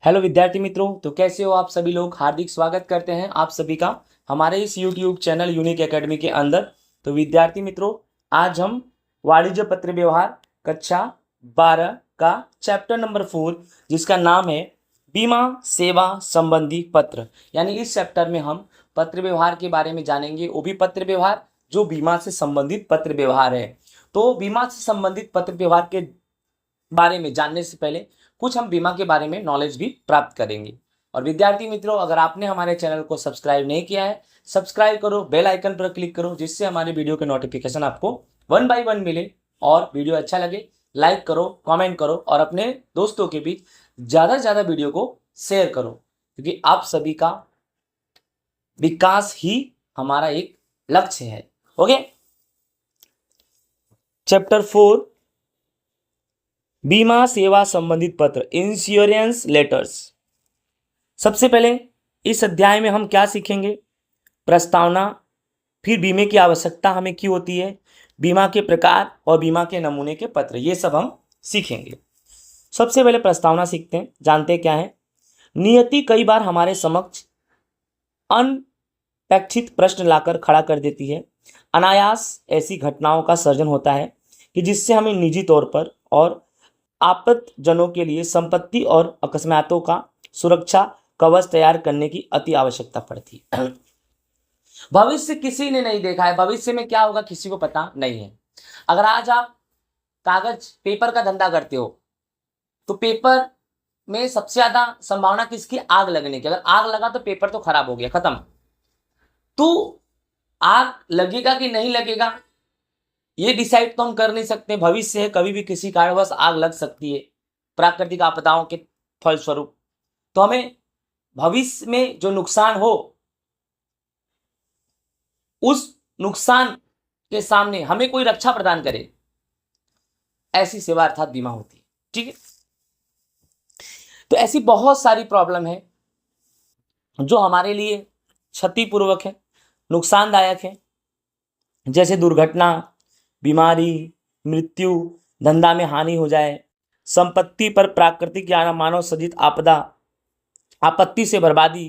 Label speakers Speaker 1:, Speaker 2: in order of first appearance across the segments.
Speaker 1: Hello विद्यार्थी मित्रों, तो कैसे हो आप सभी लोग। हार्दिक स्वागत करते हैं आप सभी का हमारे इस YouTube चैनल यूनिक एकेडमी के अंदर। तो विद्यार्थी मित्रों, आज हम वाणिज्य पत्र व्यवहार कक्षा 12 का चैप्टर नंबर 4 जिसका नाम है बीमा सेवा संबंधी पत्र, यानी इस चैप्टर में हम पत्र व्यवहार के बारे में जानेंगे। वो भी पत्र व्यवहार जो बीमा से संबंधित पत्र व्यवहार है। तो बीमा से संबंधित पत्र व्यवहार के बारे में जानने से पहले कुछ हम बीमा के बारे में नॉलेज भी प्राप्त करेंगे। और विद्यार्थी मित्रों, अगर आपने हमारे चैनल को सब्सक्राइब नहीं किया है, सब्सक्राइब करो, बेल आइकन पर क्लिक करो, जिससे हमारे वीडियो के नोटिफिकेशन आपको 1 बाय 1 मिले। और वीडियो अच्छा लगे लाइक करो, कमेंट करो और अपने दोस्तों के बीच ज़्यादा से ज़्यादा वीडियो को शेयर करो, क्योंकि आप सभी का विकास ही हमारा एक लक्ष्य है। ओके, चैप्टर 4 बीमा सेवा संबंधित पत्र, इंश्योरेंस लेटर्स। सबसे पहले इस अध्याय में हम क्या सीखेंगे? प्रस्तावना, फिर बीमे की आवश्यकता हमें क्यों होती है, बीमा के प्रकार और बीमा के नमूने के पत्र, ये सब हम सीखेंगे। सबसे पहले प्रस्तावना सीखते हैं, जानते हैं क्या है। नियति कई बार हमारे समक्ष अनपेक्षित प्रश्न लाकर खड़ा कर देती है। अनायास ऐसी घटनाओं का सर्जन होता है कि जिससे हमें निजी तौर पर और आपतजनों के लिए संपत्ति और अकस्मातों का सुरक्षा कवच तैयार करने की अति आवश्यकता पड़ती है। भविष्य किसी ने नहीं देखा है, भविष्य में क्या होगा किसी को पता नहीं है। अगर आज आप कागज पेपर का धंधा करते हो तो पेपर में सबसे ज्यादा संभावना किसकी? आग लगने की। अगर आग लगा तो पेपर तो खराब हो गया, खत्म। तो आग लगेगा कि नहीं लगेगा ये डिसाइड तो हम कर नहीं सकते। भविष्य है, कभी भी किसी कारणवश आग लग सकती है प्राकृतिक आपदाओं के फलस्वरूप। तो हमें भविष्य में जो नुकसान हो उस नुकसान के सामने हमें कोई रक्षा प्रदान करे, ऐसी सेवा अर्थात बीमा होती है। ठीक है, तो ऐसी बहुत सारी प्रॉब्लम है जो हमारे लिए क्षतिपूर्वक है, नुकसानदायक है, जैसे दुर्घटना, बीमारी, मृत्यु, धंधा में हानि हो जाए, संपत्ति पर प्राकृतिक या मानव सृजित आपदा, आपत्ति से बर्बादी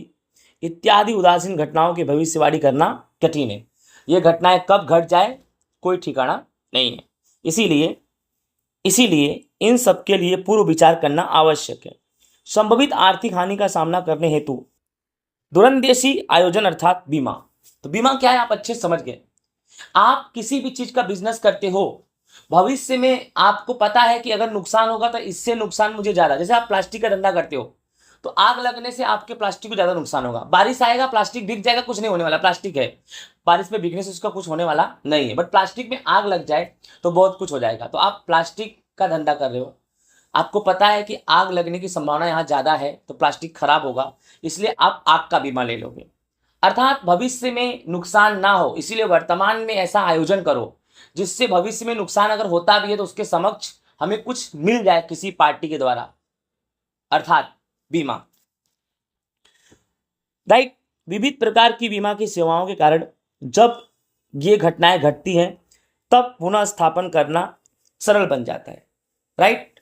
Speaker 1: इत्यादि उदासीन घटनाओं की भविष्यवाणी करना कठिन है। ये घटनाएं कब घट जाए कोई ठिकाना नहीं है। इसीलिए इन सब के लिए पूर्व विचार करना आवश्यक है। संभवित आर्थिक हानि का सामना करने हेतु दूरंदेशी आयोजन अर्थात बीमा। तो बीमा क्या है आप अच्छे समझ गए। आप किसी भी चीज का बिजनेस करते हो, भविष्य में आपको पता है कि अगर नुकसान होगा तो इससे नुकसान मुझे ज्यादा। जैसे आप प्लास्टिक का धंधा करते हो तो आग लगने से आपके प्लास्टिक को ज्यादा नुकसान होगा। बारिश आएगा, प्लास्टिक भीग जाएगा, कुछ नहीं होने वाला, प्लास्टिक है, बारिश में भीगने से उसका कुछ होने वाला नहीं है। बट प्लास्टिक में आग लग जाए तो बहुत कुछ हो जाएगा। तो आप प्लास्टिक का धंधा कर रहे हो, आपको पता है कि आग लगने की संभावना यहाँ ज्यादा है, तो प्लास्टिक खराब होगा, इसलिए आप आग का बीमा ले लोगे। अर्थात भविष्य में नुकसान ना हो, इसीलिए वर्तमान में ऐसा आयोजन करो जिससे भविष्य में नुकसान अगर होता भी है तो उसके समक्ष हमें कुछ मिल जाए किसी पार्टी के द्वारा, अर्थात बीमा। राइट, विविध प्रकार की बीमा की सेवाओं के कारण जब ये घटनाएं घटती हैं तब पुनः स्थापन करना सरल बन जाता है। राइट,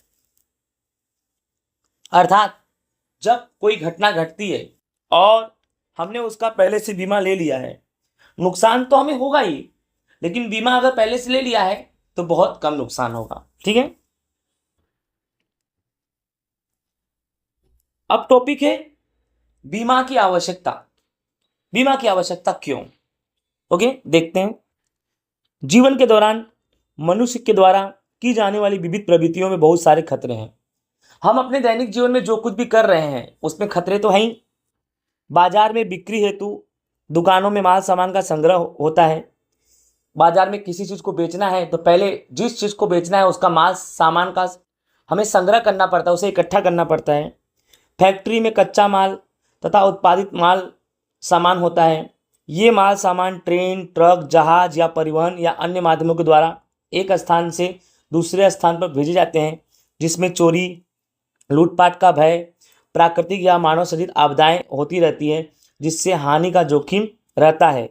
Speaker 1: अर्थात जब कोई घटना घटती है और हमने उसका पहले से बीमा ले लिया है, नुकसान तो हमें होगा ही, लेकिन बीमा अगर पहले से ले लिया है तो बहुत कम नुकसान होगा। ठीक है, अब टॉपिक है बीमा की आवश्यकता। बीमा की आवश्यकता क्यों? ओके, देखते हैं। जीवन के दौरान मनुष्य के द्वारा की जाने वाली विविध प्रवृत्तियों में बहुत सारे खतरे हैं। हम अपने दैनिक जीवन में जो कुछ भी कर रहे हैं उसमें खतरे तो हैं ही। बाजार में बिक्री हेतु दुकानों में माल सामान का संग्रह होता है। बाजार में किसी चीज को बेचना है तो पहले जिस चीज को बेचना है उसका माल सामान का हमें संग्रह करना पड़ता है, उसे इकट्ठा करना पड़ता है। फैक्ट्री में कच्चा माल तथा उत्पादित माल सामान होता है। ये माल सामान ट्रेन, ट्रक, जहाज या परिवहन या अन्य माध्यमों के द्वारा एक स्थान से दूसरे स्थान पर भेजे जाते हैं, जिसमें चोरी, लूटपाट का भय, प्राकृतिक या मानव सृजित आपदाएं होती रहती है, जिससे हानि का जोखिम रहता है।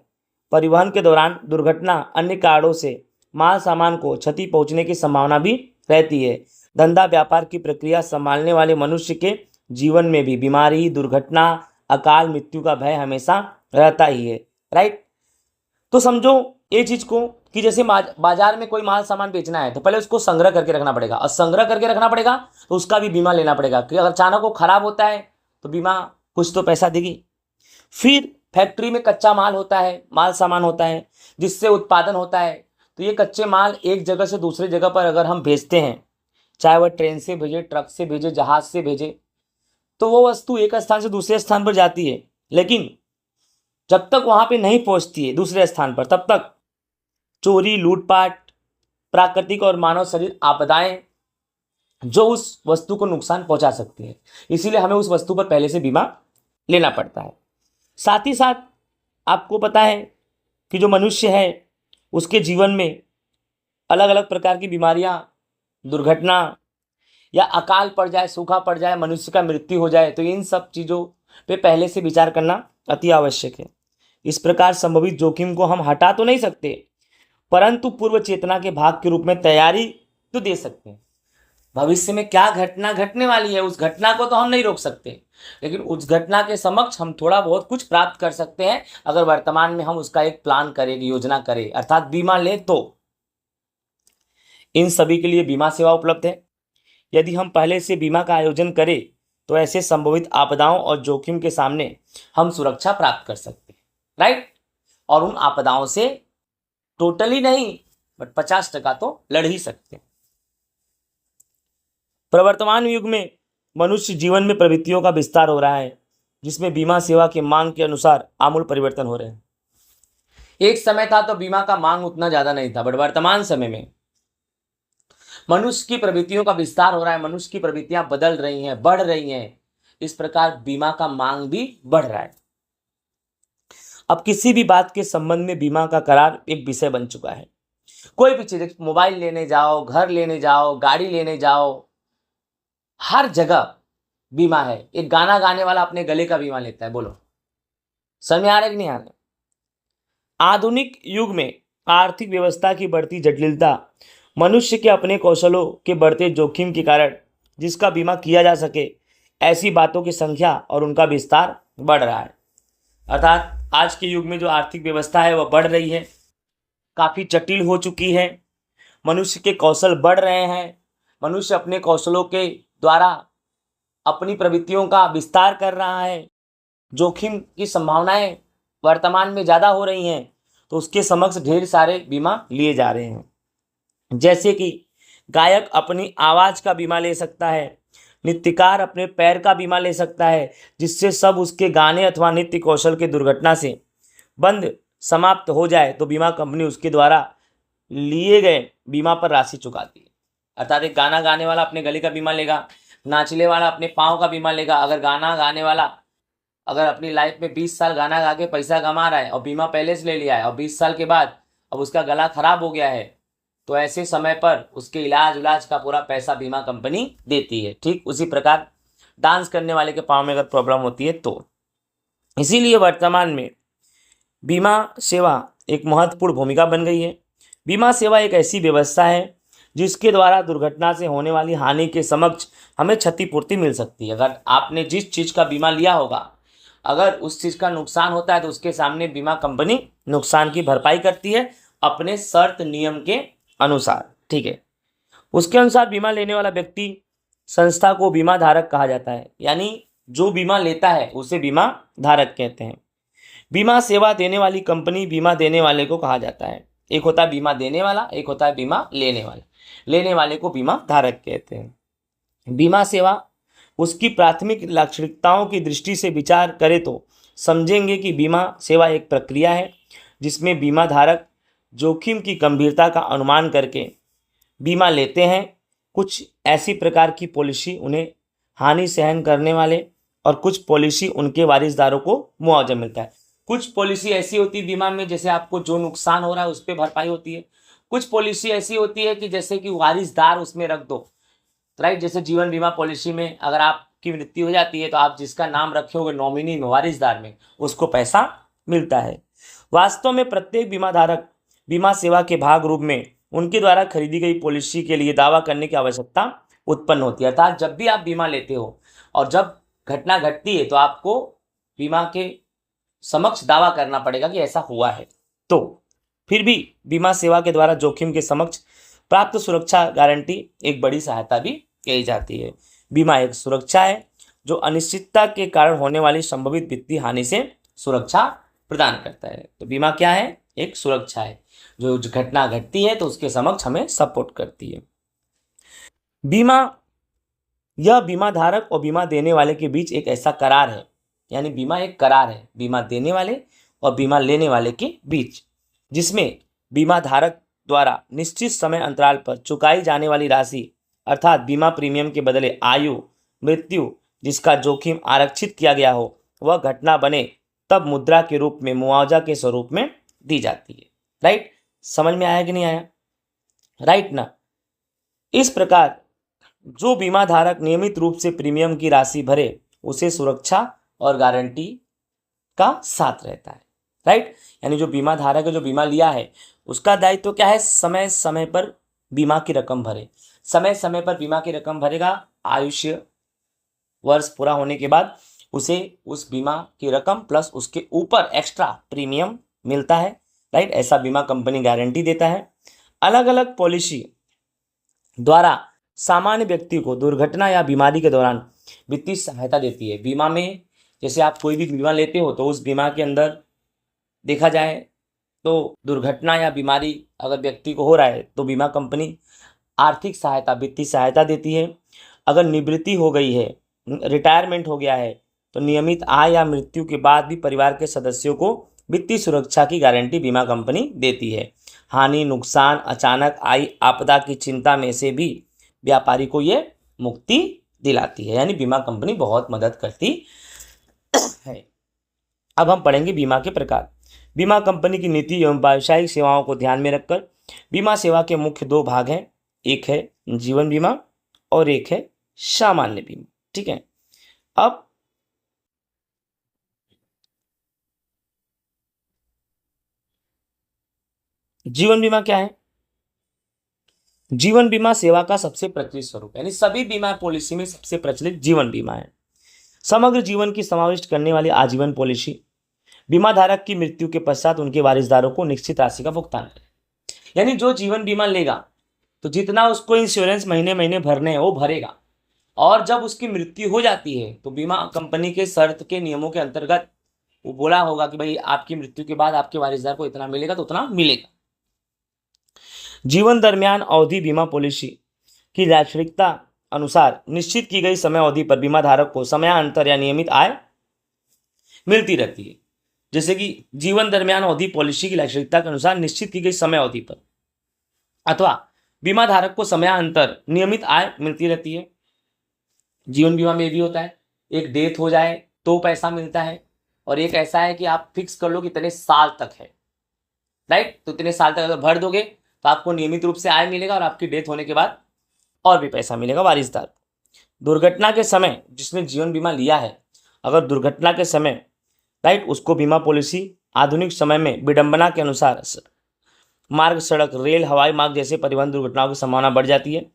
Speaker 1: परिवहन के दौरान दुर्घटना, अन्य कारणों से माल सामान को क्षति पहुंचने की संभावना भी रहती है। धंधा व्यापार की प्रक्रिया संभालने वाले मनुष्य के जीवन में भी बीमारी, दुर्घटना, अकाल मृत्यु का भय हमेशा रहता ही है। राइट। तो समझो ये चीज को कि जैसे बाजार में कोई माल सामान बेचना है तो पहले उसको संग्रह करके रखना पड़ेगा, और संग्रह करके रखना पड़ेगा तो उसका भी बीमा लेना पड़ेगा कि अगर अचानक वो खराब होता है तो बीमा कुछ तो पैसा देगी। फिर फैक्ट्री में कच्चा माल होता है, माल सामान होता है जिससे उत्पादन होता है, तो ये कच्चे माल एक जगह से दूसरी जगह पर अगर हम भेजते हैं, चाहे वह ट्रेन से भेजे, ट्रक से भेजे, जहाज से भेजे, तो वो वस्तु एक स्थान से दूसरे स्थान पर जाती है, लेकिन जब तक वहां पे नहीं पहुंचती है दूसरे स्थान पर तब तक चोरी, लूटपाट, प्राकृतिक और मानव शरीर आपदाएं जो उस वस्तु को नुकसान पहुंचा सकती है, इसीलिए हमें उस वस्तु पर पहले से बीमा लेना पड़ता है। साथ ही साथ आपको पता है कि जो मनुष्य है उसके जीवन में अलग अलग प्रकार की बीमारियां, दुर्घटना या अकाल पड़ जाए, सूखा पड़ जाए, मनुष्य का मृत्यु हो जाए, तो इन सब चीज़ों पे पहले से विचार करना अति आवश्यक है। इस प्रकार संभवित जोखिम को हम हटा तो नहीं सकते, परंतु पूर्व चेतना के भाग के रूप में तैयारी तो दे सकते हैं। भविष्य में क्या घटना घटने वाली है उस घटना को तो हम नहीं रोक सकते, लेकिन उस घटना के समक्ष हम थोड़ा बहुत कुछ प्राप्त कर सकते हैं अगर वर्तमान में हम उसका एक प्लान करें, योजना करें, अर्थात बीमा ले। तो इन सभी के लिए बीमा सेवा उपलब्ध है। यदि हम पहले से बीमा का आयोजन करें तो ऐसे संभवित आपदाओं और जोखिम के सामने हम सुरक्षा प्राप्त कर सकते हैं। राइट। और उन आपदाओं से टोटली नहीं बट 50% तो लड़ ही सकते हैं। प्रवर्तमान युग में मनुष्य जीवन में प्रवृत्तियों का विस्तार हो रहा है, जिसमें बीमा सेवा की मांग के अनुसार आमूल परिवर्तन हो रहे हैं। एक समय था तो बीमा का मांग उतना ज्यादा नहीं था, बट वर्तमान समय में मनुष्य की प्रवृत्तियों का विस्तार हो रहा है, मनुष्य की प्रवृत्तियां बदल रही हैं, बढ़ रही हैं, इस प्रकार बीमा का मांग भी बढ़ रहा है। अब किसी भी बात के संबंध में बीमा का करार एक विषय बन चुका है। कोई भी चीज, मोबाइल लेने जाओ, घर लेने जाओ, गाड़ी लेने जाओ, हर जगह बीमा है। एक गाना गाने वाला अपने गले का बीमा लेता है। बोलो समझ में आ रहा है कि नहीं आ रहा? आधुनिक युग में आर्थिक व्यवस्था की बढ़ती जटिलता, मनुष्य के अपने कौशलों के बढ़ते जोखिम के कारण जिसका बीमा किया जा सके, ऐसी बातों की संख्या और उनका विस्तार बढ़ रहा है। अर्थात आज के युग में जो आर्थिक व्यवस्था है वह बढ़ रही है, काफ़ी जटिल हो चुकी है, मनुष्य के कौशल बढ़ रहे हैं, मनुष्य अपने कौशलों के द्वारा अपनी प्रवृत्तियों का विस्तार कर रहा है, जोखिम की संभावनाएं वर्तमान में ज़्यादा हो रही हैं, तो उसके समक्ष ढेर सारे बीमा लिए जा रहे हैं। जैसे कि गायक अपनी आवाज़ का बीमा ले सकता है, नृत्यकार अपने पैर का बीमा ले सकता है, जिससे सब उसके गाने अथवा नृत्य कौशल के दुर्घटना से बंद समाप्त हो जाए तो बीमा कंपनी उसके द्वारा लिए गए बीमा पर राशि चुकाती है। अर्थात एक गाना गाने वाला अपने गले का बीमा लेगा, नाचने वाला अपने पाँव का बीमा लेगा। अगर गाना गाने वाला अगर अपनी लाइफ में 20 साल गाना गा के पैसा कमा रहा है और बीमा पहले से ले लिया है और 20 साल के बाद अब उसका गला खराब हो गया है, तो ऐसे समय पर उसके इलाज का पूरा पैसा बीमा कंपनी देती है। ठीक उसी प्रकार डांस करने वाले के पाँव में अगर प्रॉब्लम होती है तो इसीलिए वर्तमान में बीमा सेवा एक महत्वपूर्ण भूमिका बन गई है। बीमा सेवा एक ऐसी व्यवस्था है जिसके द्वारा दुर्घटना से होने वाली हानि के समक्ष हमें क्षतिपूर्ति मिल सकती है। अगर आपने जिस चीज़ का बीमा लिया होगा, अगर उस चीज़ का नुकसान होता है तो उसके सामने बीमा कंपनी नुकसान की भरपाई करती है अपने शर्त नियम के अनुसार। ठीक है। उसके अनुसार बीमा लेने वाला व्यक्ति संस्था को बीमा धारक कहा जाता है, यानी जो बीमा लेता है उसे बीमा धारक कहते हैं। बीमा सेवा देने वाली कंपनी बीमा देने वाले को कहा जाता है। एक होता है बीमा देने वाला, एक होता है बीमा लेने वाला। लेने वाले को बीमा धारक कहते हैं। बीमा सेवा उसकी प्राथमिक लाक्षणिकताओं की दृष्टि से विचार करें तो समझेंगे कि बीमा सेवा एक प्रक्रिया है जिसमें बीमा धारक जोखिम की गंभीरता का अनुमान करके बीमा लेते हैं। कुछ ऐसी प्रकार की पॉलिसी उन्हें हानि सहन करने वाले और कुछ पॉलिसी उनके वारिसदारों को मुआवजा मिलता है। कुछ पॉलिसी ऐसी होती है बीमा में जैसे आपको जो नुकसान हो रहा है उस पर भरपाई होती है। कुछ पॉलिसी ऐसी होती है कि जैसे कि वारिसदार उसमें रख दो। राइट। जैसे जीवन बीमा पॉलिसी में अगर आपकी मृत्यु हो जाती है तो आप जिसका नाम रखे होगे नॉमिनी में, वारिसदार में, उसको पैसा मिलता है। वास्तव में प्रत्येक बीमा धारक बीमा सेवा के भाग रूप में उनके द्वारा खरीदी गई पॉलिसी के लिए दावा करने की आवश्यकता उत्पन्न होती है। अर्थात जब भी आप बीमा लेते हो और जब घटना घटती है तो आपको बीमा के समक्ष दावा करना पड़ेगा कि ऐसा हुआ है। तो फिर भी बीमा सेवा के द्वारा जोखिम के समक्ष प्राप्त सुरक्षा गारंटी एक बड़ी सहायता भी कही जाती है। बीमा एक सुरक्षा है जो अनिश्चितता के कारण होने वाली संभावित वित्तीय हानि से सुरक्षा प्रदान करता है। तो बीमा क्या है? एक सुरक्षा है जो घटना घटती है तो उसके समक्ष हमें सपोर्ट करती है। बीमा, यह बीमा धारक और बीमा देने वाले के बीच एक ऐसा करार है, यानी बीमा एक करार है बीमा देने वाले और बीमा लेने वाले के बीच, जिसमें बीमा धारक द्वारा निश्चित समय अंतराल पर चुकाई जाने वाली राशि अर्थात बीमा प्रीमियम के बदले आयु, मृत्यु जिसका जोखिम आरक्षित किया गया हो वह घटना बने तब मुद्रा के रूप में मुआवजा के स्वरूप में दी जाती है। राइट? समझ में आया कि नहीं आया? राइट ना? इस प्रकार जो बीमा धारक नियमित रूप से प्रीमियम की राशि भरे उसे सुरक्षा और गारंटी का साथ रहता है। राइट? यानी जो बीमा धारक है, जो बीमा लिया है, उसका दायित्व तो क्या है? समय समय पर बीमा की रकम भरे। समय समय पर बीमा की रकम भरेगा, आयुष्य वर्ष पूरा होने के बाद उसे उस बीमा की रकम प्लस उसके ऊपर एक्स्ट्रा प्रीमियम मिलता है। राइट? ऐसा बीमा कंपनी गारंटी देता है। अलग अलग पॉलिसी द्वारा सामान्य व्यक्ति को दुर्घटना या बीमारी के दौरान वित्तीय सहायता देती है। बीमा में जैसे आप कोई भी बीमा लेते हो तो उस बीमा के अंदर देखा जाए तो दुर्घटना या बीमारी अगर व्यक्ति को हो रहा है तो बीमा कंपनी आर्थिक सहायता, वित्तीय सहायता देती है। अगर निवृत्ति हो गई है, रिटायरमेंट हो गया है, तो नियमित आय या मृत्यु के बाद भी परिवार के सदस्यों को वित्तीय सुरक्षा की गारंटी बीमा कंपनी देती है। हानि, नुकसान, अचानक आई आपदा की चिंता में से भी व्यापारी को ये मुक्ति दिलाती है, यानी बीमा कंपनी बहुत मदद करती है। अब हम पढ़ेंगे बीमा के प्रकार। बीमा कंपनी की नीति एवं व्यावसायिक सेवाओं को ध्यान में रखकर बीमा सेवा के मुख्य दो भाग हैं, एक है जीवन बीमा और एक है सामान्य बीमा। ठीक है? अब जीवन बीमा क्या है? जीवन बीमा सेवा का सबसे प्रचलित स्वरूप, यानी सभी बीमा पॉलिसी में सबसे प्रचलित जीवन बीमा है। समग्र जीवन की समाविष्ट करने वाली आजीवन पॉलिसी बीमा धारक की मृत्यु के पश्चात उनके वारिसदारों को निश्चित राशि का भुगतान करे। यानी जो जीवन बीमा लेगा तो जितना उसको इंश्योरेंस महीने महीने भरने हैं वो भरेगा, और जब उसकी मृत्यु हो जाती है तो बीमा कंपनी के शर्त के नियमों के अंतर्गत वो बोला होगा कि भाई आपकी मृत्यु के बाद आपके वारिसदार को इतना मिलेगा तो उतना मिलेगा। जीवन दरमियान अवधि बीमा पॉलिसी की लाक्षणिकता अनुसार निश्चित की गई समय अवधि पर बीमा धारक को समयांतर या नियमित आय मिलती रहती है। जैसे कि जीवन दरमियान अवधि पॉलिसी की लाक्षणिकता के अनुसार निश्चित की गई समय अवधि पर अथवा बीमा धारक को समयांतर नियमित आय मिलती रहती है। जीवन बीमा में भी होता है, एक डेथ हो जाए तो पैसा मिलता है, और एक ऐसा है कि आप फिक्स कर लो कि इतने साल तक है। राइट? तो इतने साल तक अगर भर दोगे तो आपको नियमित रूप से आय मिलेगा और आपकी डेथ होने के बाद और भी पैसा मिलेगा वारिसदार को। दुर्घटना के समय जिसने जीवन बीमा लिया है, अगर दुर्घटना के समय राइट उसको बीमा पॉलिसी आधुनिक समय में विडंबना के अनुसार मार्ग, सड़क, रेल, हवाई मार्ग जैसे परिवहन दुर्घटनाओं की संभावना बढ़ जाती है।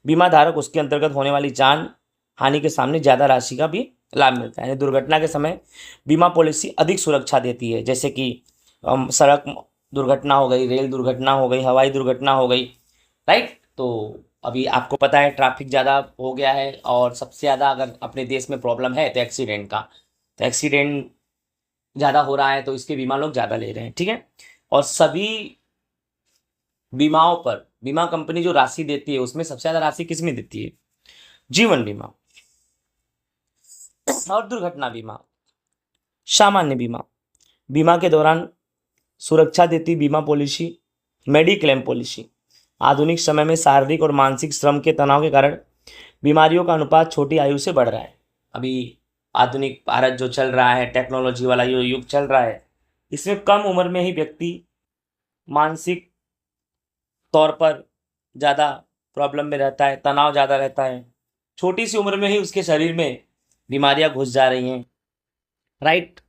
Speaker 1: बीमा धारक उसके अंतर्गत होने वाली जान हानि के सामने ज़्यादा राशि का भी लाभ मिलता है। यानी दुर्घटना के समय बीमा पॉलिसी अधिक सुरक्षा देती है, जैसे कि सड़क दुर्घटना हो गई, रेल दुर्घटना हो गई, हवाई दुर्घटना हो गई। राइट? तो अभी आपको पता है ट्रैफिक ज़्यादा हो गया है, और सबसे ज़्यादा अगर अपने देश में प्रॉब्लम है तो एक्सीडेंट का, तो एक्सीडेंट ज़्यादा हो रहा है तो इसके बीमा लोग ज़्यादा ले रहे हैं। ठीक है? और सभी बीमाओं पर बीमा कंपनी जो राशि देती है उसमें सबसे ज़्यादा राशि किस में देती है? जीवन बीमा और दुर्घटना बीमा। सामान्य बीमा, बीमा के दौरान सुरक्षा देती बीमा पॉलिसी मेडिक्लेम पॉलिसी। आधुनिक समय में शारीरिक और मानसिक श्रम के तनाव के कारण बीमारियों का अनुपात छोटी आयु से बढ़ रहा है। अभी आधुनिक भारत जो चल रहा है, टेक्नोलॉजी वाला जो युग चल रहा है, इसमें कम उम्र में ही व्यक्ति मानसिक तौर पर ज़्यादा प्रॉब्लम में रहता है, तनाव ज़्यादा रहता है। छोटी सी उम्र में ही उसके शरीर में बीमारियां घुस जा रही हैं। राइट?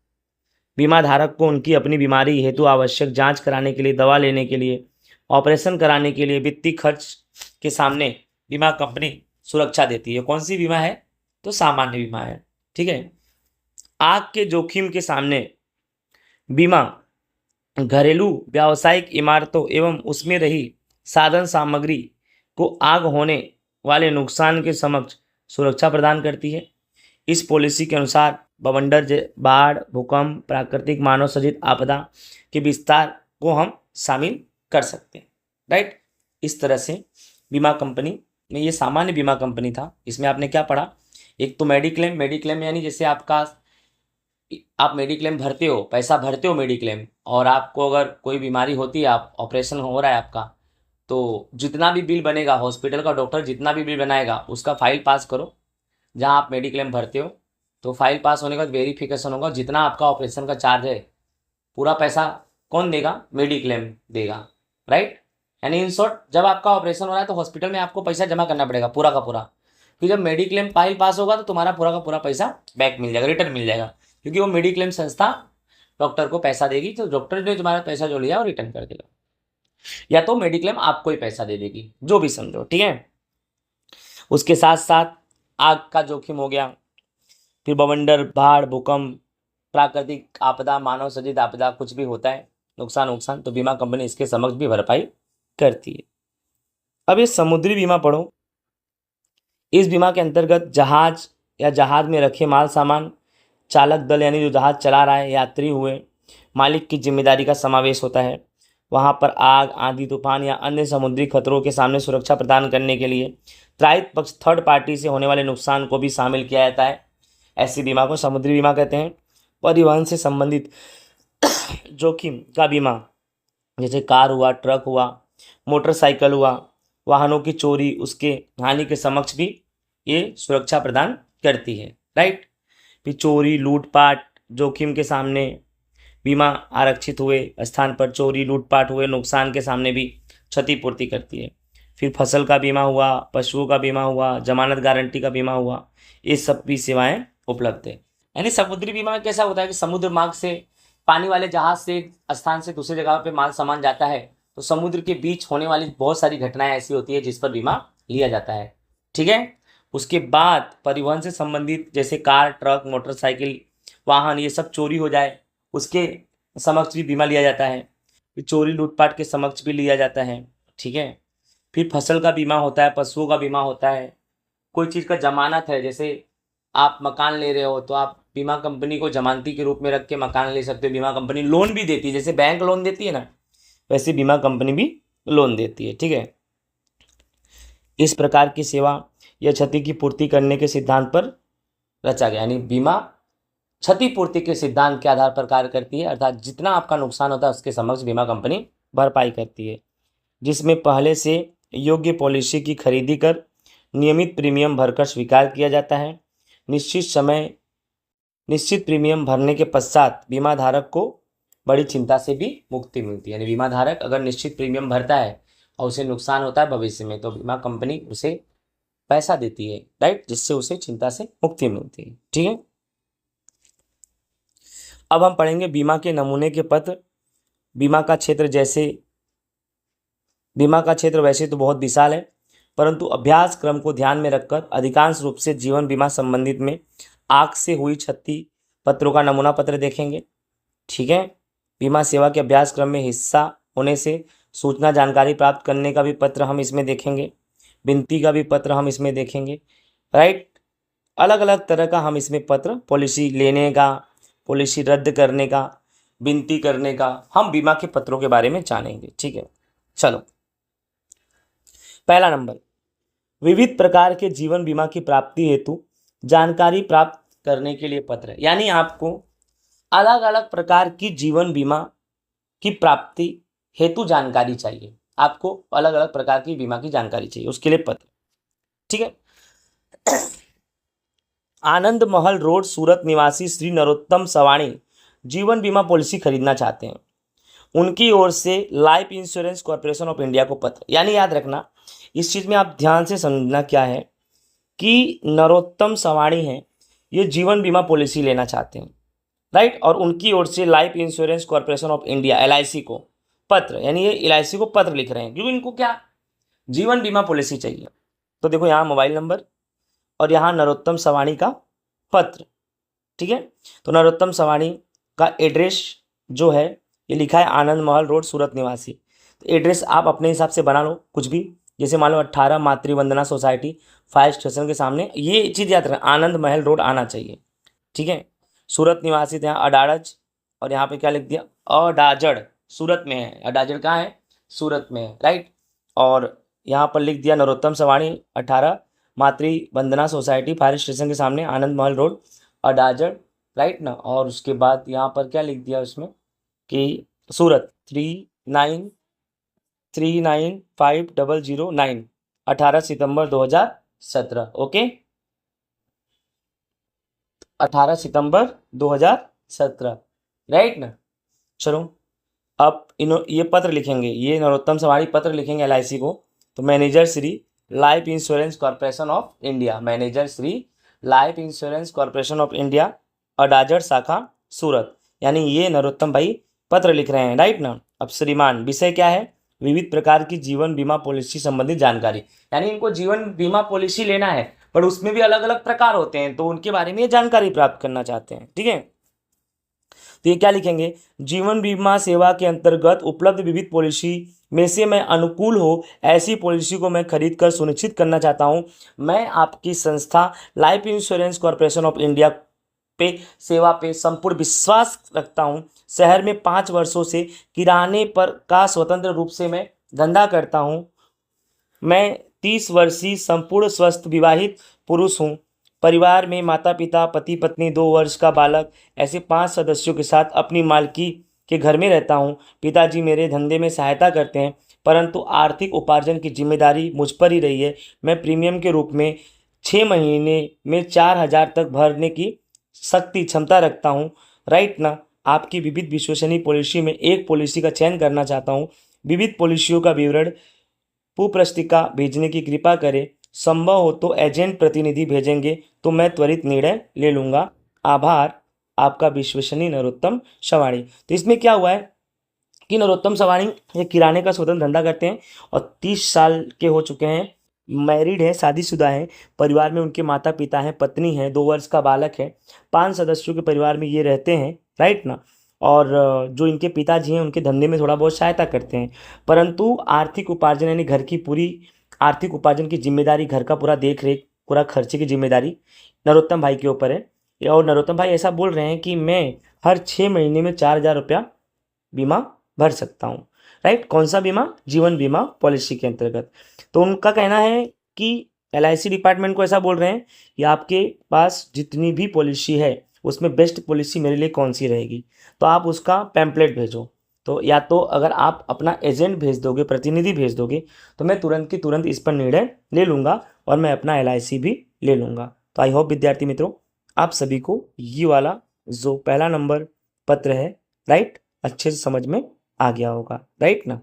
Speaker 1: बीमा धारक को उनकी अपनी बीमारी हेतु आवश्यक जांच कराने के लिए, दवा लेने के लिए, ऑपरेशन कराने के लिए वित्तीय खर्च के सामने बीमा कंपनी सुरक्षा देती है। कौन सी बीमा है? तो सामान्य बीमा है। ठीक है। आग के जोखिम के सामने बीमा घरेलू व्यावसायिक इमारतों एवं उसमें रही साधन सामग्री को आग होने वाले नुकसान के समक्ष सुरक्षा प्रदान करती है। इस पॉलिसी के अनुसार बवंडर बाढ़, भूकंप, प्राकृतिक मानव सृजित आपदा के विस्तार को हम शामिल कर सकते हैं। राइट, इस तरह से बीमा कंपनी में, ये सामान्य बीमा कंपनी था, इसमें आपने क्या पढ़ा, एक तो मेडिक्लेम। मेडिक्लेम यानी जैसे आप मेडिक्लेम भरते हो, पैसा भरते हो मेडिक्लेम, और आपको अगर कोई बीमारी होती है, आप ऑपरेशन हो रहा है आपका, तो जितना भी बिल बनेगा, हॉस्पिटल का डॉक्टर जितना भी बिल बनाएगा उसका फाइल पास करो जहां आप मेडिक्लेम भरते हो। तो फाइल पास होने के बाद वेरिफिकेशन होगा, जितना आपका ऑपरेशन का चार्ज है पूरा पैसा कौन देगा, मेडिक्लेम देगा। राइट, यानी इन शॉर्ट जब आपका ऑपरेशन हो रहा है तो हॉस्पिटल में आपको पैसा जमा करना पड़ेगा पूरा का पूरा। फिर जब मेडिक्लेम फाइल पास होगा तो तुम्हारा पूरा का पूरा पैसा बैक मिल जाएगा, रिटर्न मिल जाएगा, क्योंकि वो मेडिक्लेम संस्था डॉक्टर को पैसा देगी, तो डॉक्टर ने तुम्हारा पैसा जो लिया वो रिटर्न कर देगा, या तो मेडिक्लेम आपको ही पैसा दे देगी, जो भी समझो। ठीक है, उसके साथ साथ आग का जोखिम हो गया, फिर बवंडर, बाढ़, भूकंप, प्राकृतिक आपदा, मानव सृजित आपदा, कुछ भी होता है नुकसान, तो बीमा कंपनी इसके समक्ष भी भरपाई करती है। अब ये समुद्री बीमा पढ़ो। इस बीमा के अंतर्गत जहाज या जहाज में रखे माल सामान, चालक दल यानी जो जहाज चला रहा है, यात्री हुए, मालिक की जिम्मेदारी का समावेश होता है। वहाँ पर आग, आंधी, तूफान या अन्य समुद्री खतरों के सामने सुरक्षा प्रदान करने के लिए त्रायित पक्ष थर्ड पार्टी से होने वाले नुकसान को भी शामिल किया जाता है। ऐसी बीमा को समुद्री बीमा कहते हैं। परिवहन से संबंधित जोखिम का बीमा, जैसे कार हुआ, ट्रक हुआ, मोटरसाइकिल हुआ, वाहनों की चोरी, उसके हानि के समक्ष भी ये सुरक्षा प्रदान करती है। राइट, फिर चोरी, लूटपाट जोखिम के सामने बीमा आरक्षित हुए स्थान पर चोरी, लूटपाट हुए नुकसान के सामने भी क्षतिपूर्ति करती है। फिर फसल का बीमा हुआ, पशुओं का बीमा हुआ, जमानत गारंटी का बीमा हुआ, ये सब भी सेवाएं उपलब्ध है। यानी समुद्री बीमा में कैसा होता है कि समुद्र मार्ग से, पानी वाले जहाज से एक स्थान से दूसरी जगह पे माल सामान जाता है, तो समुद्र के बीच होने वाली बहुत सारी घटनाएं ऐसी होती है जिस पर बीमा लिया जाता है। ठीक है, उसके बाद परिवहन से संबंधित जैसे कार, ट्रक, मोटरसाइकिल, वाहन, ये सब चोरी हो जाए उसके समक्ष भी बीमा लिया जाता है। फिर चोरी लूटपाट के समक्ष भी लिया जाता है। ठीक है, फिर फसल का बीमा होता है, पशुओं का बीमा होता है, कोई चीज़ का जमानत है, जैसे आप मकान ले रहे हो तो आप बीमा कंपनी को जमानती के रूप में रख के मकान ले सकते हो। बीमा कंपनी लोन भी देती है, जैसे बैंक लोन देती है ना, वैसे बीमा कंपनी भी लोन देती है। ठीक है, इस प्रकार की सेवा या क्षति की पूर्ति करने के सिद्धांत पर रचा गया, यानी बीमा क्षतिपूर्ति के सिद्धांत के आधार पर कार्य करती है, अर्थात जितना आपका नुकसान होता है उसके समक्ष बीमा कंपनी भरपाई करती है, जिसमें पहले से योग्य पॉलिसी की खरीदी कर नियमित प्रीमियम भरकर स्वीकार किया जाता है। निश्चित प्रीमियम भरने के पश्चात बीमा धारक को बड़ी चिंता से भी मुक्ति मिलती है। यानी बीमा धारक अगर निश्चित प्रीमियम भरता है और उसे नुकसान होता है भविष्य में, तो बीमा कंपनी उसे पैसा देती है। राइट, जिससे उसे चिंता से मुक्ति मिलती है। ठीक है, अब हम पढ़ेंगे बीमा के नमूने के पत्र। बीमा का क्षेत्र वैसे तो बहुत विशाल है, परंतु अभ्यास क्रम को ध्यान में रखकर अधिकांश रूप से जीवन बीमा संबंधित में आग से हुई क्षति पत्रों का नमूना पत्र देखेंगे। ठीक है, बीमा सेवा के अभ्यास क्रम में हिस्सा होने से सूचना जानकारी प्राप्त करने का भी पत्र हम इसमें देखेंगे, विनती का भी पत्र हम इसमें देखेंगे। राइट, अलग अलग तरह का हम इसमें पत्र, पॉलिसी लेने का, पॉलिसी रद्द करने का, विनती करने का, हम बीमा के पत्रों के बारे में जानेंगे। ठीक है, चलो पहला नंबर, विविध प्रकार के जीवन बीमा की प्राप्ति हेतु जानकारी प्राप्त करने के लिए पत्र। यानी आपको अलग अलग प्रकार की जीवन बीमा की प्राप्ति हेतु जानकारी चाहिए, आपको अलग अलग प्रकार की बीमा की जानकारी चाहिए, उसके लिए पत्र। ठीक है, आनंद महल रोड, सूरत निवासी श्री नरोत्तम सवाणी जीवन बीमा पॉलिसी खरीदना चाहते हैं। उनकी ओर से life Insurance Corporation of India को पत्र। यानी याद रखना, इस चीज़ में आप ध्यान से समझना क्या है कि नरोत्तम सवाणी हैं, ये जीवन बीमा पॉलिसी लेना चाहते हैं। राइट, और उनकी ओर से life Insurance Corporation of India LIC को पत्र, यानी ये LIC को पत्र लिख रहे हैं, क्योंकि इनको क्या जीवन बीमा पॉलिसी चाहिए। तो देखो यहाँ मोबाइल नंबर और यहाँ नरोत्तम सवाणी का पत्र, ठीक है। तो नरोत्तम सवाणी का एड्रेस जो है ये लिखा है आनंद महल रोड सूरत निवासी। तो एड्रेस आप अपने हिसाब से बना लो कुछ भी, जैसे मान लो 18 मातृवंदना सोसाइटी फायर स्टेशन के सामने, ये चीज़ याद रखना आनंद महल रोड आना चाहिए, ठीक है। सूरत निवासी थे, यहाँ अडाड़ज, और यहाँ पे क्या लिख दिया अडाजड़, सूरत में है। अडाजड़ कहाँ है? सूरत में है, राइट। और यहाँ पर लिख दिया नरोत्तम सवाणी 18 मातृवंदना सोसाइटी फायर स्टेशन के सामने आनंद महल रोड अडाजड़, राइट ना। और उसके बाद यहाँ पर क्या लिख दिया उसमें कि सूरत 395009 18 सितंबर 2017, ओके। 18 सितंबर 2017, राइट ना। चलो अब ये पत्र लिखेंगे, ये नरोत्तम सवाणी पत्र लिखेंगे एलआईसी को। तो manager Shri Life Insurance Corporation of India, manager Shri Life Insurance Corporation of India अडाजड़ शाखा सूरत, यानी ये नरोत्तम भाई पत्र लिख रहे हैं, राइट ना। अब श्रीमान विषय क्या है? विविध प्रकार की जीवन बीमा पॉलिसी संबंधित जानकारी, यानी इनको जीवन बीमा पॉलिसी लेना है पर उसमें भी अलग अलग प्रकार होते हैं, तो उनके बारे में ये जानकारी प्राप्त करना चाहते हैं, ठीक है। तो ये क्या लिखेंगे? जीवन बीमा सेवा के अंतर्गत उपलब्ध विविध पॉलिसी में से मैं अनुकूल हो ऐसी पॉलिसी को मैं खरीद कर सुनिश्चित करना चाहता हूं। मैं आपकी संस्था life Insurance Corporation of India पे सेवा पे संपूर्ण विश्वास रखता हूं। शहर में 5 वर्षों से किराने पर का स्वतंत्र रूप से मैं धंधा करता हूं। मैं 30 वर्षीय संपूर्ण स्वस्थ विवाहित पुरुष हूं। परिवार में माता पिता पति पत्नी 2 वर्ष का बालक ऐसे 5 सदस्यों के साथ अपनी मालकी के घर में रहता हूं। पिताजी मेरे धंधे में सहायता करते हैं परंतु आर्थिक उपार्जन की जिम्मेदारी मुझ पर ही रही है। मैं प्रीमियम के रूप में 6 महीने में 4000 तक भरने की शक्ति क्षमता रखता हूं, राइट ना। आपकी विविध विश्वसनीय पॉलिसी में एक पॉलिसी का चयन करना चाहता हूं। विविध पॉलिसियों का विवरण पुस्तिका भेजने की कृपा करें। संभव हो तो एजेंट प्रतिनिधि भेजेंगे तो मैं त्वरित निर्णय ले लूँगा। आभार, आपका विश्वसनीय नरोत्तम सवाणी। तो इसमें क्या हुआ है कि नरोत्तम सवाणी ये किराने का स्वतंत्र धंधा करते हैं और 30 साल के हो चुके हैं, मैरिड है, शादीशुदा है। परिवार में उनके माता पिता हैं, पत्नी है, 2 वर्ष का बालक है। 5 सदस्यों के परिवार में ये रहते हैं, राइट ना। और जो इनके पिताजी हैं उनके धंधे में थोड़ा बहुत सहायता करते हैं परंतु आर्थिक उपार्जन यानी घर की पूरी आर्थिक उपार्जन की जिम्मेदारी, घर का पूरा देख रेख पूरा खर्चे की जिम्मेदारी नरोत्तम भाई के ऊपर है। और नरोत्तम भाई ऐसा बोल रहे हैं कि मैं हर 6 महीने में 4000 रुपया बीमा भर सकता हूँ, राइट। कौन सा बीमा? जीवन बीमा पॉलिसी के अंतर्गत। तो उनका कहना है कि एलआईसी डिपार्टमेंट को ऐसा बोल रहे हैं कि आपके पास जितनी भी पॉलिसी है उसमें बेस्ट पॉलिसी मेरे लिए कौन सी रहेगी, तो आप उसका पैम्पलेट भेजो। तो या तो अगर आप अपना एजेंट भेज दोगे, प्रतिनिधि भेज दोगे, तो मैं तुरंत की तुरंत इस पर निर्णय ले लूँगा और मैं अपना एलआईसी भी ले लूँगा। तो आई होप विद्यार्थी मित्रों आप सभी को ये वाला जो पहला नंबर पत्र है, राइट, अच्छे से समझ में आ गया होगा, राइट ना।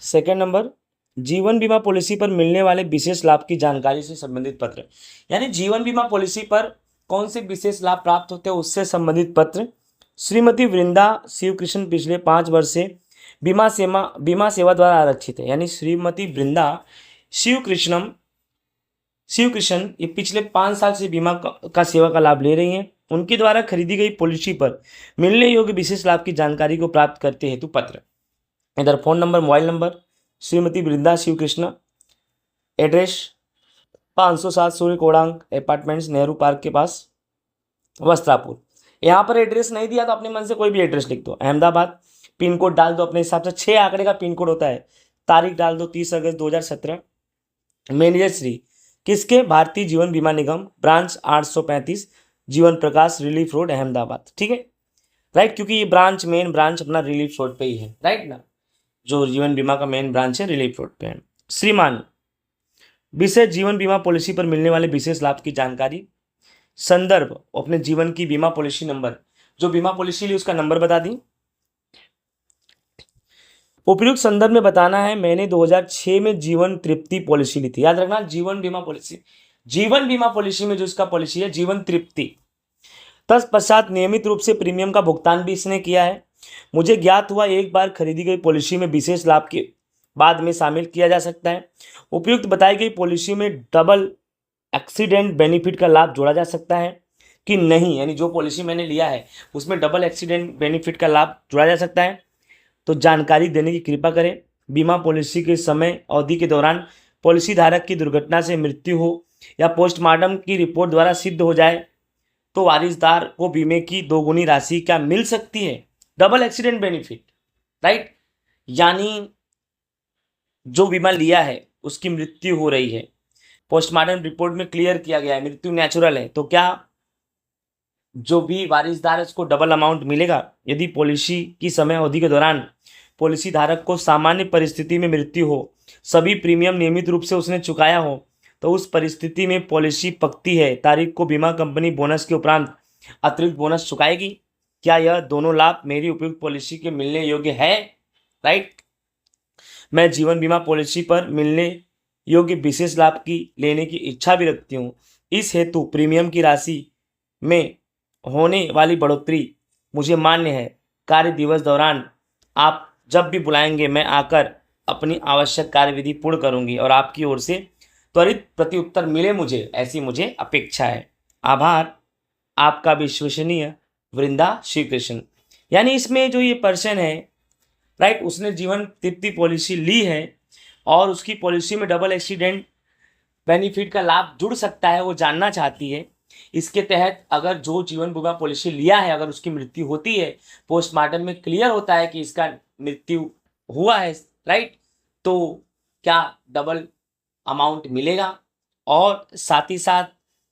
Speaker 1: सेकेंड नंबर, जीवन बीमा पॉलिसी पर मिलने वाले विशेष लाभ की जानकारी से संबंधित पत्र, यानी जीवन बीमा पॉलिसी पर कौन से विशेष लाभ प्राप्त होते हैं उससे संबंधित पत्र। श्रीमती वृंदा शिवकृष्ण पिछले 5 वर्ष से बीमा सेवा द्वारा आरक्षित है, यानी श्रीमती वृंदा शिवकृष्ण ये पिछले 5 साल से बीमा का सेवा का लाभ ले रही हैं। उनके द्वारा खरीदी गई पॉलिसी पर मिलने योग्य विशेष लाभ की जानकारी को प्राप्त करते हेतु पत्र। इधर phone number, mobile number, Shrimati Vrinda Shivkrishna, address 507 Surya Kodang apartments, Nehru park के पास, वस्त्रापुर। यहाँ पर एड्रेस नहीं दिया तो अपने मन से कोई भी एड्रेस लिख दो। अहमदाबाद, पिन कोड डाल दो अपने हिसाब से, 6 आंकड़े का पिन कोड होता है। तारीख डाल दो 30 अगस्त 2017। मैनेजर श्री किसके? भारतीय जीवन बीमा निगम, ब्रांच 835 जीवन प्रकाश रिलीफ रोड अहमदाबाद, ठीक है, राइट। क्योंकि ये मेन ब्रांच अपना रिलीफ रोड पे ही है, राइट ना। जो जीवन बीमा का मेन ब्रांच है रिलीफ रोड पे है। श्रीमान विशेष जीवन बीमा पॉलिसी पर मिलने वाले विशेष लाभ की जानकारी। संदर्भ अपने जीवन की बीमा पॉलिसी नंबर, जो बीमा पॉलिसी ली उसका नंबर बता दी। उपयुक्त संदर्भ में बताना है मैंने 2006 में जीवन तृप्ति पॉलिसी ली थी। याद रखना जीवन बीमा पॉलिसी में जो इसका पॉलिसी है जीवन तृप्ति। तत्पश्चात नियमित रूप से प्रीमियम का भुगतान भी इसने किया है। मुझे ज्ञात हुआ एक बार खरीदी गई पॉलिसी में विशेष लाभ के बाद में शामिल किया जा सकता है। उपयुक्त बताई गई पॉलिसी में डबल एक्सीडेंट बेनिफिट का लाभ जोड़ा जा सकता है कि नहीं, यानी जो पॉलिसी मैंने लिया है उसमें डबल एक्सीडेंट बेनिफिट का लाभ जोड़ा जा सकता है। तो जानकारी देने की कृपा करें। बीमा पॉलिसी के समय अवधि के दौरान पॉलिसी धारक की दुर्घटना से मृत्यु हो या पोस्टमार्टम की रिपोर्ट द्वारा सिद्ध हो जाए तो वारिसदार को बीमे की दोगुनी राशि क्या मिल सकती है? Double accident benefit, right. यानी जो बीमा लिया है उसकी मृत्यु हो रही है, पोस्टमार्टम रिपोर्ट में क्लियर किया गया है मृत्यु नेचुरल है, तो क्या जो भी वारिसदार है उसको डबल अमाउंट मिलेगा? यदि पॉलिसी की समय अवधि के दौरान पॉलिसी धारक को सामान्य परिस्थिति में मृत्यु हो, सभी प्रीमियम नियमित रूप से उसने चुकाया हो, तो उस परिस्थिति में पॉलिसी पकती है तारीख को बीमा कंपनी बोनस के उपरांत अतिरिक्त बोनस चुकाएगी। क्या यह दोनों लाभ मेरी उपयुक्त पॉलिसी के मिलने योग्य है? राइट। मैं जीवन बीमा पॉलिसी पर मिलने योग्य विशेष लाभ की लेने की इच्छा भी रखती हूँ। इस हेतु प्रीमियम की राशि में होने वाली बढ़ोतरी मुझे मान्य है। कार्य दिवस दौरान आप जब भी बुलाएंगे मैं आकर अपनी आवश्यक कार्यविधि पूर्ण करूंगी और आपकी ओर से त्वरित प्रत्युत्तर मिले मुझे, ऐसी मुझे अपेक्षा है। आभार, आपका विश्वसनीय वृंदा श्री कृष्ण। यानी इसमें जो ये पर्सन है, राइट, उसने जीवन तृप्ति पॉलिसी ली है और उसकी पॉलिसी में डबल एक्सीडेंट बेनिफिट का लाभ जुड़ सकता है, वो जानना चाहती है। इसके तहत अगर जो जीवन बीमा पॉलिसी लिया है अगर उसकी मृत्यु होती है, पोस्टमार्टम में क्लियर होता है कि इसका मृत्यु हुआ है, राइट, तो क्या डबल अमाउंट मिलेगा? और साथ ही साथ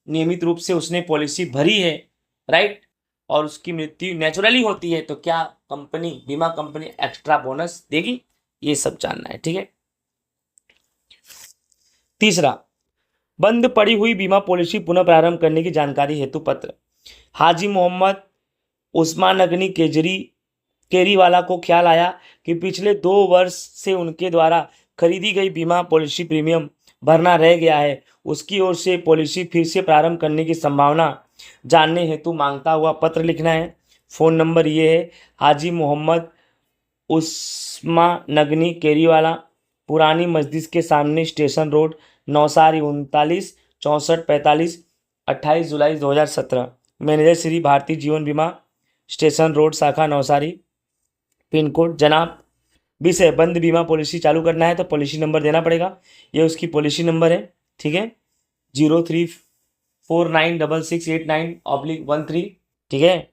Speaker 1: नियमित रूप से उसने पॉलिसी भरी है, राइट, और उसकी मृत्यु नेचुरली होती है, तो क्या कंपनी बीमा कंपनी एक्स्ट्रा बोनस देगी? ये सब जानना है, ठीक है। तीसरा, बंद पड़ी हुई बीमा पॉलिसी पुनः प्रारंभ करने की जानकारी हेतु पत्र। हाजी मोहम्मद उस्मान नगनी केरीवाला को ख्याल आया कि पिछले 2 वर्ष से उनके द्वारा खरीदी गई बीमा पॉलिसी प्रीमियम भरना रह गया है। उसकी ओर से पॉलिसी फिर से प्रारंभ करने की संभावना जानने हेतु मांगता हुआ पत्र लिखना है। फ़ोन नंबर ये है: हाजी मोहम्मद उस्मान नगनी केरीवाला, पुरानी मस्जिद के सामने, स्टेशन रोड, नौसारी 39 64 45, 28 जुलाई 2017। मैनेजर श्री भारतीय जीवन बीमा, स्टेशन रोड, शाखा नौसारी, पिन कोड। जनाब, विषय बंद बीमा पॉलिसी चालू करना है तो पॉलिसी नंबर देना पड़ेगा। ये उसकी पॉलिसी नंबर है, ठीक है, 03496689/13, ठीक है।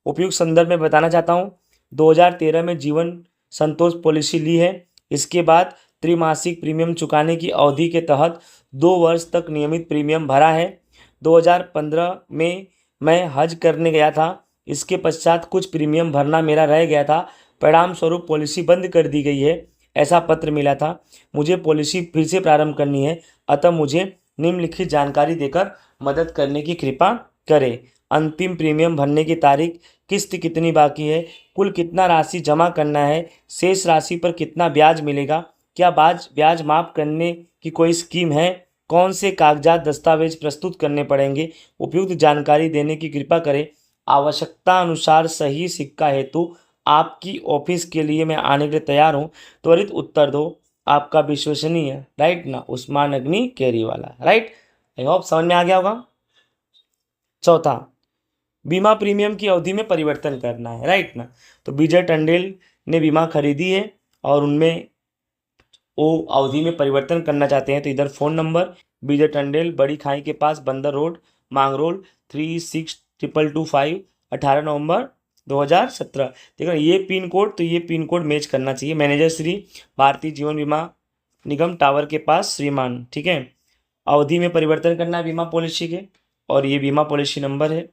Speaker 1: उपयुक्त संदर्भ में बताना चाहता हूँ, 2013 में जीवन संतोष पॉलिसी ली है। इसके बाद त्रिमासिक प्रीमियम चुकाने की अवधि के तहत 2 वर्ष तक नियमित प्रीमियम भरा है। 2015 में मैं हज करने गया था। इसके पश्चात कुछ प्रीमियम भरना मेरा रह गया था, परिणाम स्वरूप पॉलिसी बंद कर दी गई है, ऐसा पत्र मिला था। मुझे पॉलिसी फिर से प्रारंभ करनी है, अतः मुझे निम्नलिखित जानकारी देकर मदद करने की कृपा करें। अंतिम प्रीमियम भरने की तारीख, किस्त कितनी बाकी है, कुल कितना राशि जमा करना है, शेष राशि पर कितना ब्याज मिलेगा, क्या ब्याज माफ़ करने की कोई स्कीम है, कौन से कागजात दस्तावेज प्रस्तुत करने पड़ेंगे। उपयुक्त जानकारी देने की कृपा करें। आवश्यकता अनुसार सही सिक्का हेतु आपकी ऑफिस के लिए मैं आने के लिए तैयार हूँ। त्वरित उत्तर दो। आपका विश्वसनीय, राइट ना, उस्मान नगनी केरीवाला, राइट। आई होप समझ में आ गया होगा। चौथा, बीमा प्रीमियम की अवधि में परिवर्तन करना है, राइट ना। तो विजय टंडेल ने बीमा खरीदी है और उनमें वो अवधि में परिवर्तन करना चाहते हैं, तो इधर फ़ोन नंबर विजय टंडेल, बड़ी खाई के पास, बंदर रोड, मांगरोल, 362225, 18 नवंबर 2017। ठीक है, ये पिन कोड, तो ये पिन कोड मैच करना चाहिए। मैनेजर श्री भारतीय जीवन बीमा निगम, टावर के पास, श्रीमान, ठीक है। अवधि में परिवर्तन करना है बीमा पॉलिसी के, और ये बीमा पॉलिसी नंबर है।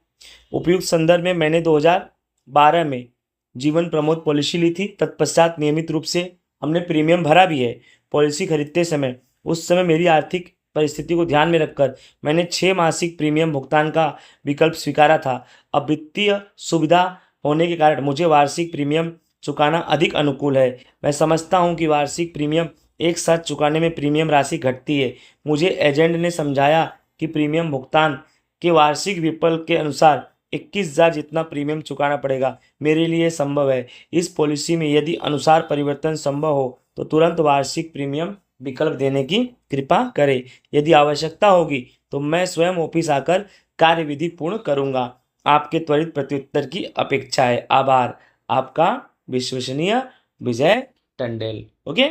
Speaker 1: उपयुक्त संदर्भ में मैंने 2012 में जीवन प्रमोद पॉलिसी ली थी, तत्पश्चात नियमित रूप से हमने प्रीमियम भरा भी है। पॉलिसी खरीदते समय उस समय मेरी आर्थिक परिस्थिति को ध्यान में रखकर मैंने 6 मासिक प्रीमियम भुगतान का विकल्प स्वीकारा था। अब वित्तीय सुविधा होने के कारण मुझे वार्षिक प्रीमियम चुकाना अधिक अनुकूल है। मैं समझता हूं कि वार्षिक प्रीमियम एक साथ चुकाने में प्रीमियम राशि घटती है। मुझे एजेंट ने समझाया कि प्रीमियम भुगतान के वार्षिक विकल्प के अनुसार 21,000 जितना प्रीमियम चुकाना पड़ेगा। मेरे लिए संभव है। इस पॉलिसी में यदि अनुसार परिवर्तन संभव हो तो तुरंत वार्षिक प्रीमियम विकल्प देने की कृपा करें। यदि आवश्यकता होगी तो मैं स्वयं ऑफिस आकर कार्यविधि पूर्ण करूंगा। आपके त्वरित प्रत्युत्तर की अपेक्षा है। आभार। आपका विश्वसनीय विजय टंडेल। ओके।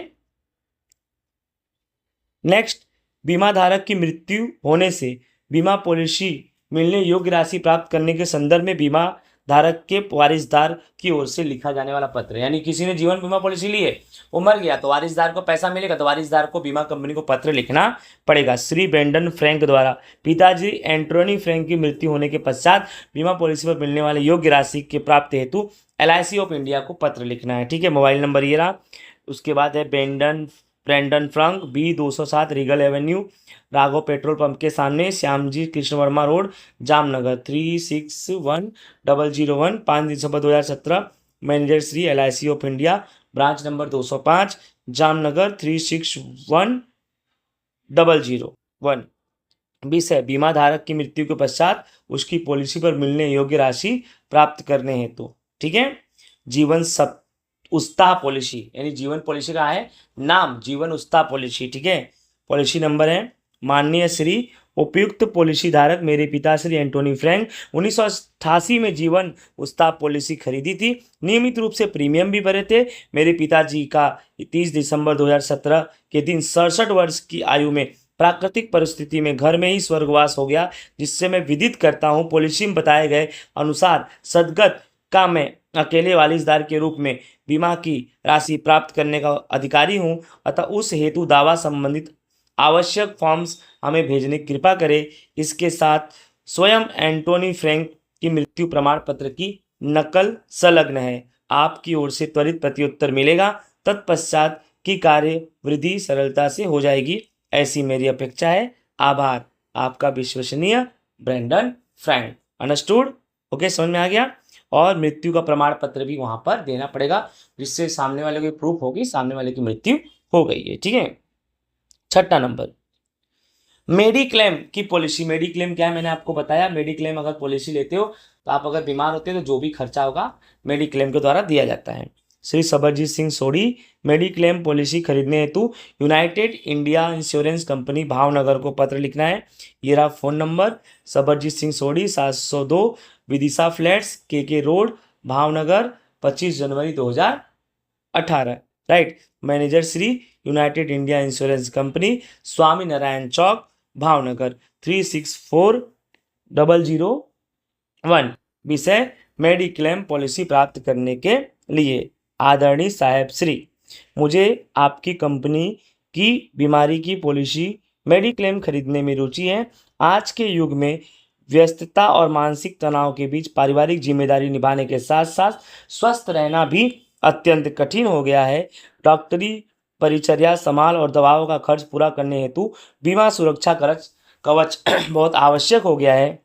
Speaker 1: नेक्स्ट, बीमा धारक की मृत्यु होने से बीमा पॉलिसी मिलने योग्य राशि प्राप्त करने के संदर्भ में बीमा धारक के वारिसदार की ओर से लिखा जाने वाला पत्र। यानी किसी ने जीवन बीमा पॉलिसी ली है, वो मर गया तो वारिसदार को पैसा मिलेगा, तो वारिसदार को बीमा कंपनी को पत्र लिखना पड़ेगा। श्री ब्रेंडन फ्रैंक द्वारा पिताजी एंटोनी फ्रैंक की मृत्यु होने के पश्चात बीमा पॉलिसी पर मिलने वाले योग्य राशि के प्राप्ति हेतु LIC ऑफ इंडिया को पत्र लिखना है। ठीक है, मोबाइल नंबर ये रहा। उसके बाद है Brendan Frank, B 207 Regal Avenue, Raghav petrol pump के सामने, श्यामजी कृष्ण वर्मा रोड, जामनगर 361001, 5 दिसंबर 2017। Manager Shri LIC of India, branch number 205, Jamnagar 361001। विषय बीमा धारक की मृत्यु के पश्चात उसकी पॉलिसी पर मिलने योग्य राशि प्राप्त करने हेतु। ठीक है, जीवन उत्साह पॉलिसी, यानी जीवन पॉलिसी का है नाम जीवन उत्साह पॉलिसी। ठीक है, पॉलिसी नंबर है माननीय श्री उपयुक्त पॉलिसी धारक मेरे पिता श्री एंटोनी फ्रैंक 1988 में जीवन उत्साह पॉलिसी खरीदी थी। नियमित रूप से प्रीमियम भी भरे थे। मेरे पिताजी का 30 दिसंबर 2017 के दिन 67 वर्ष की आयु में प्राकृतिक परिस्थिति में घर में ही स्वर्गवास हो गया, जिससे मैं विदित करता हूँ पॉलिसी में बताए गए अनुसार सदगत का मैं अकेले वारिसदार के रूप में बीमा की राशि प्राप्त करने का अधिकारी हूं, अतः उस हेतु दावा संबंधित आवश्यक फॉर्म्स हमें भेजने की कृपा करें। इसके साथ स्वयं एंटोनी फ्रैंक की मृत्यु प्रमाण पत्र की नकल संलग्न है। आपकी ओर से त्वरित प्रत्युत्तर मिलेगा। तत्पश्चात की कार्य वृद्धि सरलता से हो जाएगी, ऐसी मेरी अपेक्षा है। आभार। आपका विश्वसनीय ब्रेंडन फ्रैंक। अंडरस्टूड? ओके, समझ में आ गया। और मृत्यु का प्रमाण पत्र भी वहां पर देना पड़ेगा, जिससे सामने वाले को प्रूफ होगी सामने वाले की मृत्यु हो गई है। ठीक है, 6 नंबर, मेडिक्लेम की पॉलिसी। मेडिक्लेम क्या है मैंने आपको बताया। मेडिक्लेम अगर पॉलिसी लेते हो तो आप अगर बीमार होते हो तो जो भी खर्चा होगा मेडिक्लेम के द्वारा दिया जाता है। श्री सबरजीत सिंह सोढ़ी मेडिक्लेम पॉलिसी खरीदने हेतु United India Insurance Company Bhavnagar को पत्र लिखना है। ये रहा phone number, Sarabjit Singh Sodhi, 702 Vidisha flats, KK road, Bhavnagar, 25 जनवरी 2018। Right. Manager Shri United India Insurance Company, Swami Narayan Chowk, Bhavnagar 364001। विषय मेडिक्लेम पॉलिसी प्राप्त करने के लिए आदरणीय साहब श्री, मुझे आपकी कंपनी की बीमारी की पॉलिसी मेडिक्लेम खरीदने में रुचि है। आज के युग में व्यस्तता और मानसिक तनाव के बीच पारिवारिक जिम्मेदारी निभाने के साथ साथ स्वस्थ रहना भी अत्यंत कठिन हो गया है। डॉक्टरी परिचर्या, संभाल और दवाओं का खर्च पूरा करने हेतु बीमा सुरक्षा कवच बहुत आवश्यक हो गया है।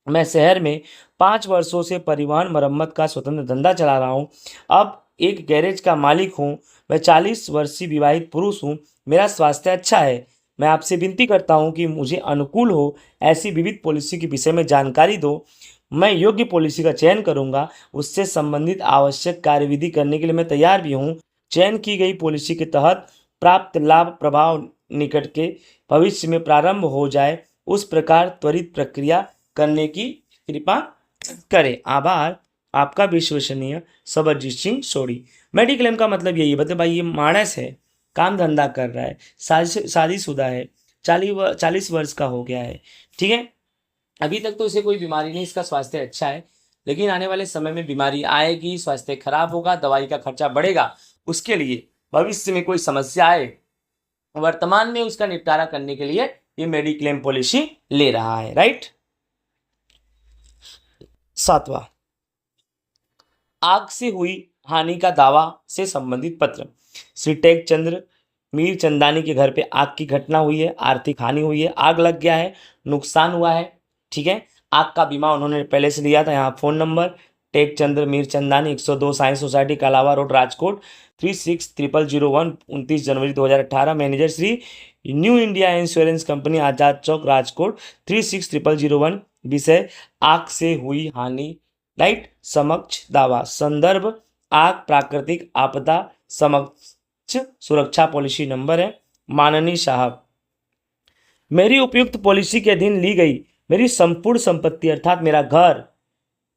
Speaker 1: मैं शहर में 5 वर्षों से परिवहन मरम्मत का स्वतंत्र धंधा चला रहा हूँ। अब एक गैरेज का मालिक हूँ। मैं 40 वर्षीय विवाहित पुरुष हूँ। मेरा स्वास्थ्य अच्छा है। मैं आपसे विनती करता हूँ कि मुझे अनुकूल हो ऐसी विविध पॉलिसी के विषय में जानकारी दो। मैं योग्य पॉलिसी का चयन करूँगा। उससे संबंधित आवश्यक कार्यविधि करने के लिए मैं तैयार भी हूँ। चयन की गई पॉलिसी के तहत प्राप्त लाभ प्रभाव निकट के भविष्य में प्रारंभ हो जाए, उस प्रकार त्वरित प्रक्रिया करने की कृपा करें। आभार। आपका विश्वसनीय सबरजीत सिंह सोढ़ी। मेडिक्लेम का मतलब यही बता भाई, ये मानस है, काम धंधा कर रहा है, शादीशुदा है, 40 वर्ष का हो गया है। ठीक है, अभी तक तो इसे कोई बीमारी नहीं, इसका स्वास्थ्य अच्छा है, लेकिन आने वाले समय में बीमारी आएगी, स्वास्थ्य खराब होगा, दवाई का खर्चा बढ़ेगा। उसके लिए भविष्य में कोई समस्या आए, वर्तमान में उसका निपटारा करने के लिए ये मेडिक्लेम पॉलिसी ले रहा है। राइट। 7वां, आग से हुई हानि का दावा से संबंधित पत्र। श्री टेक चंद्र मीर चंदानी के घर पे आग की घटना हुई है, आर्थिक हानि हुई है, आग लग गया है, नुकसान हुआ है। ठीक है, आग का बीमा उन्होंने पहले से लिया था। यहाँ phone number Tek Chandra Mir Chandani, 102 Science Society Kalawad road, Rajkot 360001, 29 जनवरी 2018। Manager Shri New India Insurance Company, Azad Chowk, Rajkot 360001। विषय आग से हुई हानि, राइट, समक्ष दावा, संदर्भ आग प्राकृतिक आपदा, समक्ष सुरक्षा पॉलिसी नंबर है। माननीय साहब, मेरी उपयुक्त पॉलिसी के अधीन ली गई मेरी संपूर्ण संपत्ति अर्थात मेरा घर,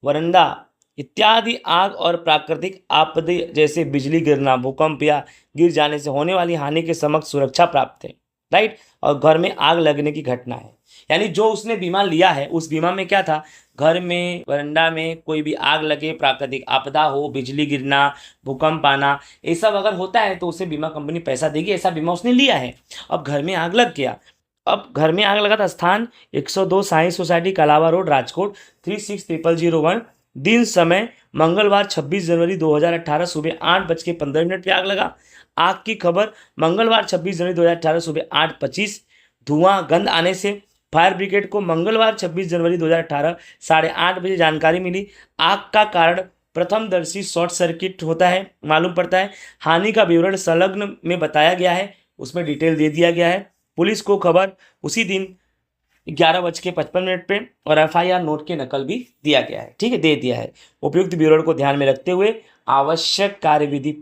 Speaker 1: वरांडा इत्यादि आग और प्राकृतिक आपदा जैसे बिजली गिरना, भूकंप या गिर जाने से होने वाली हानि के समक्ष सुरक्षा प्राप्त है, राइट। और घर में आग लगने की घटना है, यानी जो उसने बीमा लिया है उस बीमा में क्या था, घर में वरांडा में कोई भी आग लगे, प्राकृतिक आपदा हो, बिजली गिरना, भूकंप आना, ये सब अगर होता है तो उसे बीमा कंपनी पैसा देगी, ऐसा बीमा उसने लिया है। अब घर में आग लग गया, अब घर में आग लगा था, स्थान 102 साई सोसाइटी कलावा रोड राजकोट 360001, दिन समय मंगलवार 26 जनवरी 2018 सुबह 8:15 पे आग लगा। आग की खबर मंगलवार 26 जनवरी 2018 सुबह 8:25, धुआं गंध आने से फायर ब्रिगेड को मंगलवार 26 जनवरी 2018 8:30 बजे जानकारी मिली। आग का कारण प्रथमदर्शी शॉर्ट सर्किट होता है, मालूम पड़ता है। हानि का विवरण संलग्न में बताया गया है, उसमें डिटेल दे दिया गया है। पुलिस को खबर उसी दिन 11:55 पे और FIR नोट के नकल भी दिया गया है, ठीक है, दे दिया है। उपयुक्त विवरण को ध्यान में रखते हुए आवश्यक कार्यविधि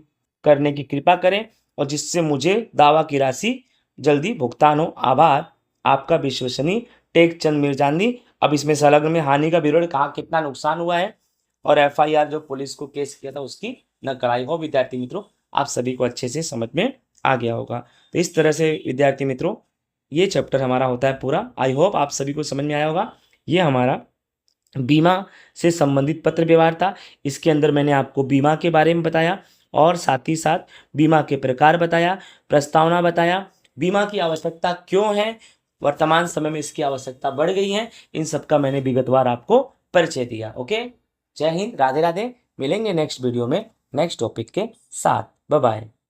Speaker 1: करने की कृपा करें और जिससे मुझे दावा की राशि जल्दी भुगतान हो। आभार, आपका विश्वसनीय टेकचंद मिर्जानी। अब इसमें संलग्न में हानि का विवरण, कहाँ कितना नुकसान हुआ है और FIR जो पुलिस को केस किया था उसकी नकल। आई होप विद्यार्थी मित्रों आप सभी को अच्छे से समझ में आ गया होगा। तो इस तरह से विद्यार्थी मित्रों ये चैप्टर हमारा होता है पूरा। आई होप आप सभी को समझ में आया होगा। ये हमारा बीमा से संबंधित पत्र व्यवहार था। इसके अंदर मैंने आपको बीमा के बारे में बताया और साथ ही साथ बीमा के प्रकार बताया, प्रस्तावना बताया, बीमा की आवश्यकता क्यों है, वर्तमान समय में इसकी आवश्यकता बढ़ गई है, इन सब का मैंने विगतवार आपको परिचय दिया। ओके, जय हिंद, राधे राधे। मिलेंगे नेक्स्ट वीडियो में नेक्स्ट टॉपिक के साथ। Bye bye.